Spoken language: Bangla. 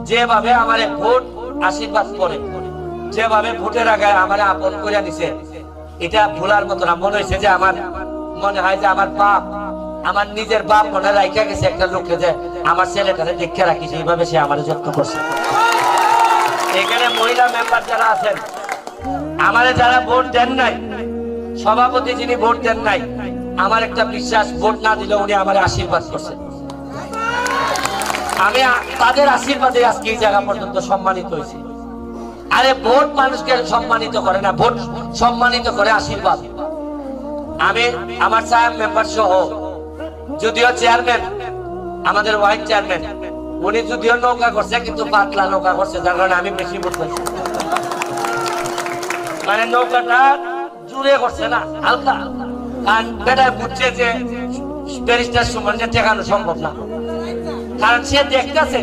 যেভাবে আমার ভোট আশীর্বাদ করে, যেভাবে ভোটের আগে আমার আপন করে নিছে, এটা ভোলার মতো না। মনে হয়েছে যে আমার মনে হয় যে আমার বাপ, আমার নিজের বাপ মনে রাখা গেছে একটা লোককে, যে আমার ছেলেটাকে দেখে রাখিস, এইভাবে সে আমার যত্ন করছে। এখানে মহিলা মেম্বার যারা আছেন, আমারে যারা ভোট দেন নাই, সভাপতি যিনি ভোট দেন নাই, আমার একটা বিশ্বাস, ভোট না দিলে উনি আমার আশীর্বাদ করছেন। আমি তাদের আশীর্বাদে আজকে এই জায়গা পর্যন্ত সম্মানিত হয়েছি। আরে ভোট মানুষকে সম্মানিত করে না, ভোট সম্মানিত করে আশীর্বাদ। আমি আমার সাহেব মেম্বার সহ, যদিও চেয়ারম্যান আমাদের ওয়াইস চেয়ারম্যান, উনি যদিও নৌকা করছে কিন্তু পাতলা নৌকা করছে, যার কারণে আমি বেশি ভোট পাইছি। মানে নৌকাটা জুড়ে করছে না, হালকা। কারণ বেটা বুঝছে যে ব্যারিস্টার সুমনকে ঠেকানো সম্ভব না, কারণ সে দেখতেছে